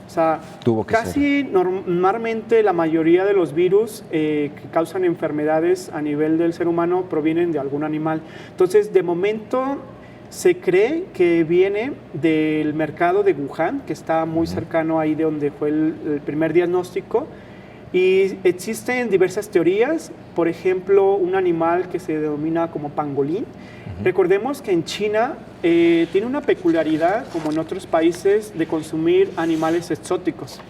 O sea, casi normalmente la mayoría de los virus que causan enfermedades a nivel del ser humano provienen de algún animal. Entonces, de momento, se cree que viene del mercado de Wuhan, que está muy cercano ahí de donde fue el primer diagnóstico. Y existen diversas teorías, por ejemplo, un animal que se denomina como pangolín, Recordemos que en China tiene una peculiaridad, como en otros países, de consumir animales exóticos.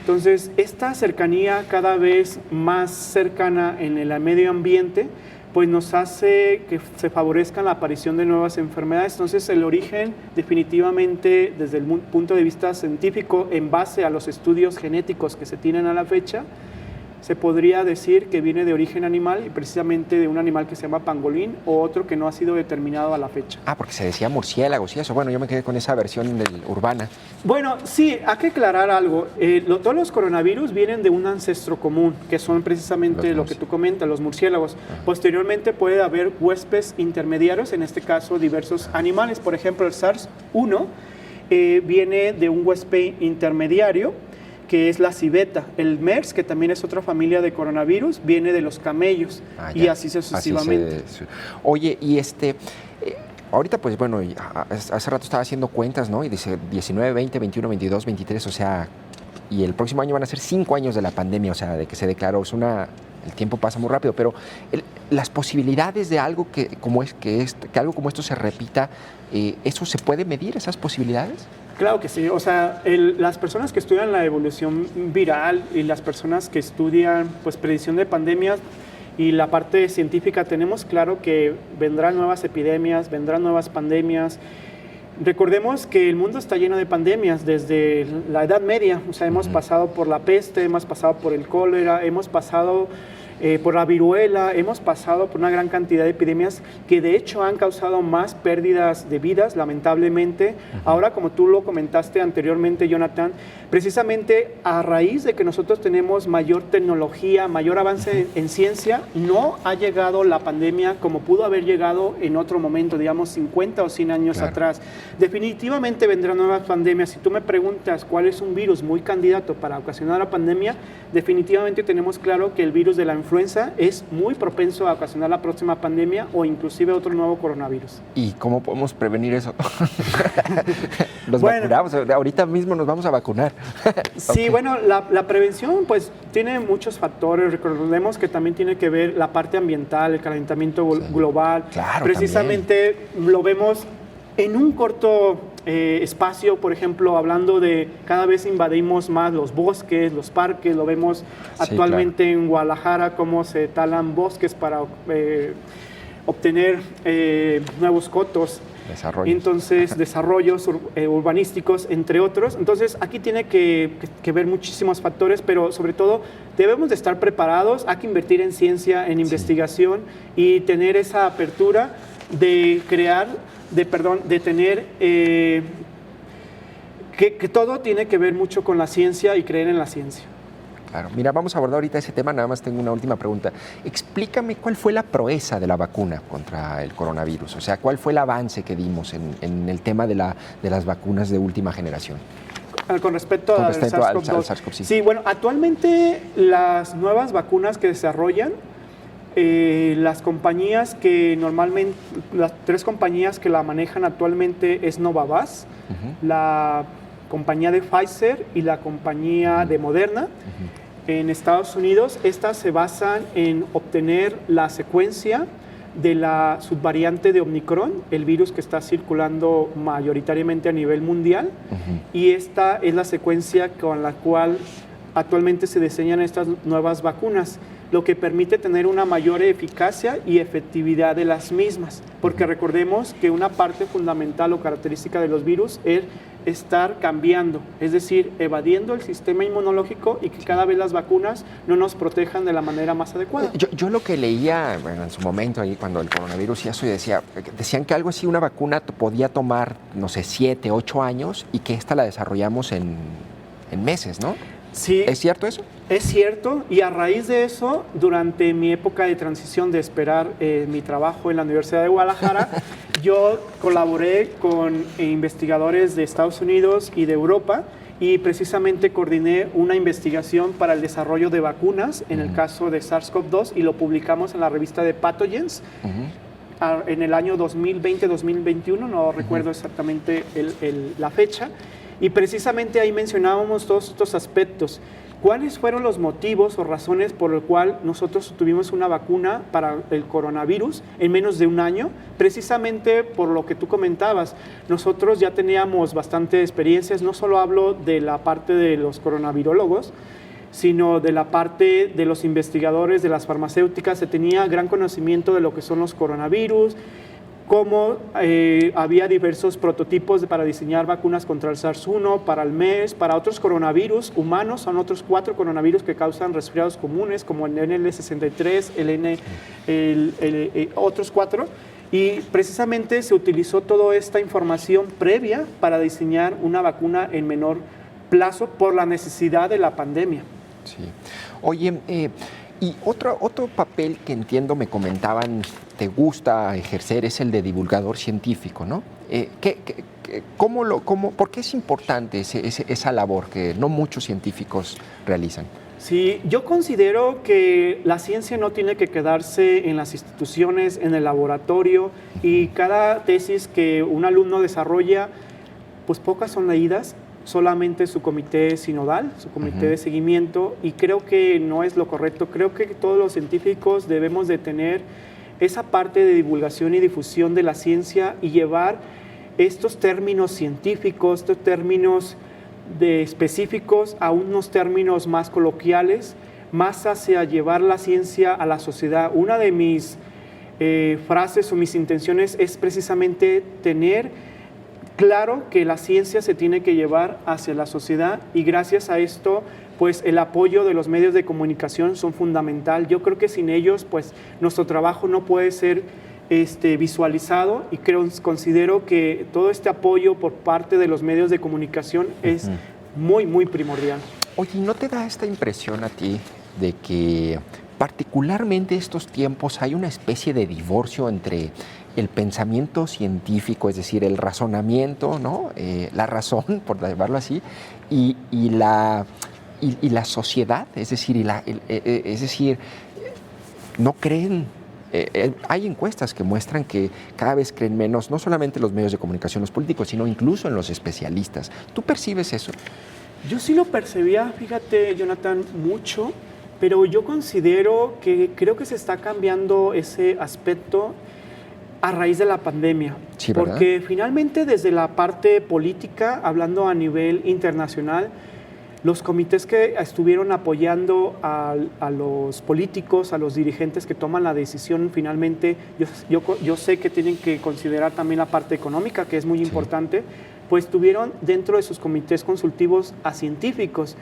Entonces, esta cercanía cada vez más cercana en el medio ambiente, pues nos hace que se favorezca la aparición de nuevas enfermedades. Entonces, el origen definitivamente, desde el punto de vista científico, en base a los estudios genéticos que se tienen a la fecha, se podría decir que viene de origen animal y precisamente de un animal que se llama pangolín o otro que no ha sido determinado a la fecha. Porque se decía murciélagos y eso. Bueno, yo me quedé con esa versión urbana. Bueno, sí, hay que aclarar algo. Todos los coronavirus vienen de un ancestro común, que son precisamente lo que tú comentas, los murciélagos. Posteriormente puede haber huéspedes intermediarios, en este caso diversos animales. Por ejemplo, el SARS-1 viene de un huésped intermediario, que es la civeta. El MERS, que también es otra familia de coronavirus, viene de los camellos y así sucesivamente. Oye, y ahorita pues bueno, hace rato estaba haciendo cuentas, ¿no? Y dice 19, 20, 21, 22, 23, o sea, y el próximo año van a ser 5 años de la pandemia, o sea, de que se declaró. El tiempo pasa muy rápido, pero las posibilidades de algo que algo como esto se repita, ¿eso se puede medir, esas posibilidades? Claro que sí, o sea, las personas que estudian la evolución viral y las personas que estudian pues predicción de pandemias y la parte científica, tenemos claro que vendrán nuevas epidemias, vendrán nuevas pandemias. Recordemos que el mundo está lleno de pandemias desde la Edad Media, o sea, hemos pasado por la peste, hemos pasado por el cólera, hemos pasado por la viruela, hemos pasado por una gran cantidad de epidemias que de hecho han causado más pérdidas de vidas, lamentablemente. Ahora, como tú lo comentaste anteriormente, Jonathan, precisamente a raíz de que nosotros tenemos mayor tecnología, mayor avance en ciencia, no ha llegado la pandemia como pudo haber llegado en otro momento, digamos 50 o 100 años atrás. Definitivamente vendrán nuevas pandemias. Si tú me preguntas cuál es un virus muy candidato para ocasionar la pandemia, definitivamente tenemos claro que el virus de la influenza es muy propenso a ocasionar la próxima pandemia o inclusive otro nuevo coronavirus. ¿Y cómo podemos prevenir eso? Nos vacunamos, ahorita mismo nos vamos a vacunar. Sí, bueno, la prevención pues tiene muchos factores. Recordemos que también tiene que ver la parte ambiental, el calentamiento global. Claro, precisamente también lo vemos en un corto espacio, por ejemplo, hablando de cada vez invadimos más los bosques, los parques, lo vemos actualmente en Guadalajara, cómo se talan bosques para obtener nuevos cotos. Desarrollos urbanísticos, entre otros. Entonces, aquí tiene que ver muchísimos factores, pero sobre todo debemos de estar preparados, hay que invertir en ciencia, en investigación y tener esa apertura de tener que todo tiene que ver mucho con la ciencia y creer en la ciencia. Claro. Mira, vamos a abordar ahorita ese tema, nada más tengo una última pregunta. Explícame cuál fue la proeza de la vacuna contra el coronavirus, o sea, cuál fue el avance que dimos en el tema de las vacunas de última generación. Con respecto al SARS-CoV-2. Sí, bueno, actualmente las nuevas vacunas que desarrollan, las compañías que normalmente, las 3 compañías que la manejan actualmente es Novavax, la compañía de Pfizer y la compañía de Moderna. En Estados Unidos, estas se basan en obtener la secuencia de la subvariante de Omicron, el virus que está circulando mayoritariamente a nivel mundial, y esta es la secuencia con la cual actualmente se diseñan estas nuevas vacunas, lo que permite tener una mayor eficacia y efectividad de las mismas, porque recordemos que una parte fundamental o característica de los virus es estar cambiando, es decir, evadiendo el sistema inmunológico y que cada vez las vacunas no nos protejan de la manera más adecuada. Yo lo que leía, bueno, en su momento, ahí cuando el coronavirus y eso, decían que algo así, una vacuna podía tomar, no sé, 7, 8 años y que esta la desarrollamos en meses, ¿no? Sí. ¿Es cierto eso? Es cierto, y a raíz de eso, durante mi época de transición de esperar mi trabajo en la Universidad de Guadalajara, yo colaboré con investigadores de Estados Unidos y de Europa y precisamente coordiné una investigación para el desarrollo de vacunas en el caso de SARS-CoV-2 y lo publicamos en la revista de Pathogens en el año 2020-2021, no recuerdo exactamente la fecha. Y precisamente ahí mencionábamos todos estos aspectos. ¿Cuáles fueron los motivos o razones por el cual nosotros tuvimos una vacuna para el coronavirus en menos de un año? Precisamente por lo que tú comentabas, nosotros ya teníamos bastante experiencias, no solo hablo de la parte de los coronavirólogos, sino de la parte de los investigadores, de las farmacéuticas. Se tenía gran conocimiento de lo que son los coronavirus, cómo había diversos prototipos para diseñar vacunas contra el SARS-1, para el MERS, para otros coronavirus humanos. Son otros 4 coronavirus que causan resfriados comunes, como el NL63, otros 4. Y precisamente se utilizó toda esta información previa para diseñar una vacuna en menor plazo por la necesidad de la pandemia. Sí. Oye, y otro papel que entiendo me comentaban te gusta ejercer es el de divulgador científico, ¿no? ¿Por qué es importante esa labor que no muchos científicos realizan? Sí, yo considero que la ciencia no tiene que quedarse en las instituciones, en el laboratorio, y cada tesis que un alumno desarrolla, pues pocas son leídas, solamente su comité sinodal, su comité de seguimiento, y creo que no es lo correcto. Creo que todos los científicos debemos de tener esa parte de divulgación y difusión de la ciencia y llevar estos términos científicos, estos términos específicos a unos términos más coloquiales, más hacia llevar la ciencia a la sociedad. Una de mis frases o mis intenciones es precisamente tener claro que la ciencia se tiene que llevar hacia la sociedad, y gracias a esto, pues el apoyo de los medios de comunicación son fundamental. Yo creo que sin ellos, pues nuestro trabajo no puede ser visualizado, y considero que todo este apoyo por parte de los medios de comunicación es muy, muy primordial. Oye, ¿no te da esta impresión a ti de que particularmente estos tiempos hay una especie de divorcio entre el pensamiento científico, es decir, el razonamiento, ¿no? La razón, por llamarlo así, y la sociedad, es decir, no creen? Hay encuestas que muestran que cada vez creen menos, no solamente los medios de comunicación, los políticos, sino incluso en los especialistas. ¿Tú percibes eso? Yo sí lo percibía, fíjate, Jonathan, mucho, pero yo considero que creo que se está cambiando ese aspecto a raíz de la pandemia. Sí, porque finalmente desde la parte política, hablando a nivel internacional, los comités que estuvieron apoyando a los políticos, a los dirigentes que toman la decisión, finalmente, yo sé que tienen que considerar también la parte económica, que es muy importante, pues tuvieron dentro de sus comités consultivos a científicos.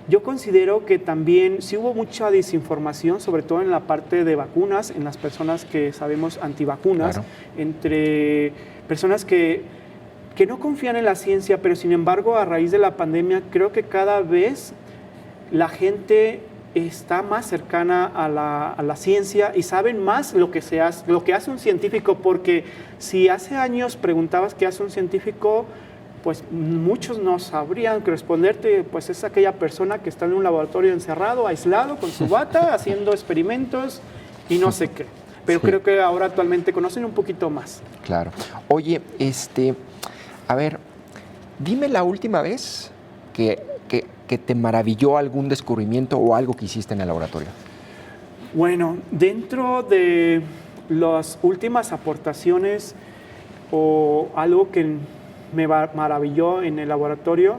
Yo considero que también sí hubo mucha desinformación, sobre todo en la parte de vacunas, en las personas que sabemos antivacunas, entre personas que no confían en la ciencia, pero sin embargo a raíz de la pandemia creo que cada vez la gente está más cercana a la ciencia y saben más lo que hace un científico, porque si hace años preguntabas qué hace un científico, pues muchos no sabrían responderte, pues es aquella persona que está en un laboratorio encerrado, aislado, con su bata, haciendo experimentos y no sé qué. Pero creo que ahora actualmente conocen un poquito más. Claro. Oye, a ver, dime la última vez que te maravilló algún descubrimiento o algo que hiciste en el laboratorio. Bueno, dentro de las últimas aportaciones o algo que me maravilló en el laboratorio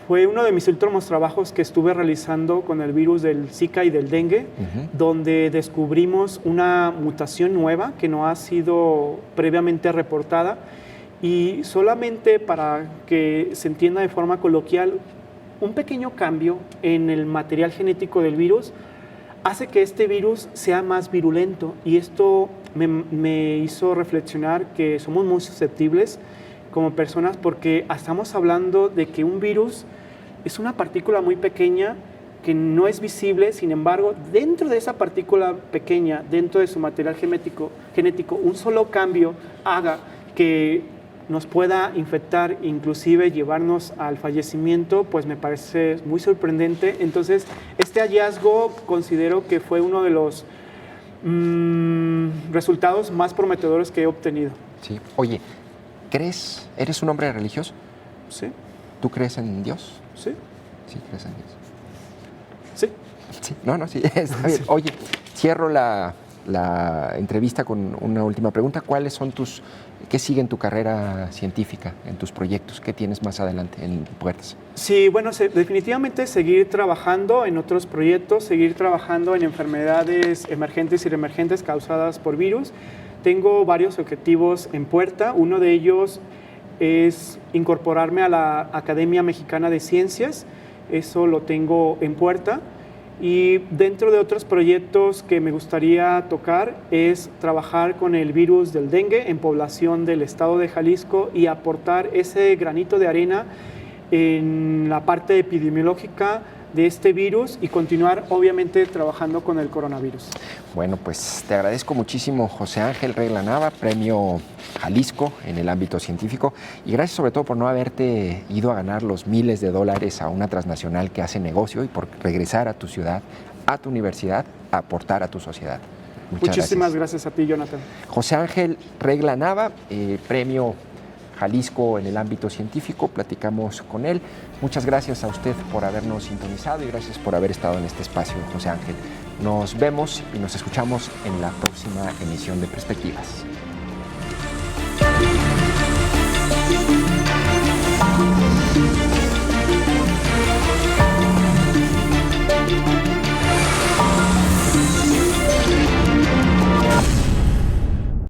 fue uno de mis últimos trabajos que estuve realizando con el virus del Zika y del dengue, donde descubrimos una mutación nueva que no ha sido previamente reportada. Y solamente para que se entienda de forma coloquial, un pequeño cambio en el material genético del virus hace que este virus sea más virulento, y esto me hizo reflexionar que somos muy susceptibles como personas, porque estamos hablando de que un virus es una partícula muy pequeña que no es visible. Sin embargo, dentro de esa partícula pequeña, dentro de su material genético, un solo cambio haga que nos pueda infectar, inclusive llevarnos al fallecimiento, pues me parece muy sorprendente. Entonces, este hallazgo considero que fue uno de los resultados más prometedores que he obtenido. Sí. Oye, ¿eres un hombre religioso? Sí. ¿Tú crees en Dios? Sí. Sí, crees en Dios. sí, sí, está bien. Oye, cierro la entrevista con una última pregunta. ¿Cuáles son qué sigue en tu carrera científica, en tus proyectos? ¿Qué tienes más adelante en puertas? Sí, bueno, definitivamente seguir trabajando en otros proyectos, seguir trabajando en enfermedades emergentes y reemergentes causadas por virus. Tengo varios objetivos en puerta. Uno de ellos es incorporarme a la Academia Mexicana de Ciencias. Eso lo tengo en puerta. Y dentro de otros proyectos que me gustaría tocar es trabajar con el virus del dengue en población del estado de Jalisco y aportar ese granito de arena en la parte epidemiológica de este virus y continuar obviamente trabajando con el coronavirus. Bueno, pues te agradezco muchísimo, José Ángel Regla Nava, Premio Jalisco en el ámbito científico, y gracias sobre todo por no haberte ido a ganar los miles de dólares a una transnacional que hace negocio y por regresar a tu ciudad, a tu universidad, a aportar a tu sociedad. Muchísimas gracias a ti, Jonathan. José Ángel Regla Nava, Premio Jalisco en el ámbito científico, platicamos con él. Muchas gracias a usted por habernos sintonizado y gracias por haber estado en este espacio, José Ángel. Nos vemos y nos escuchamos en la próxima emisión de Perspectivas.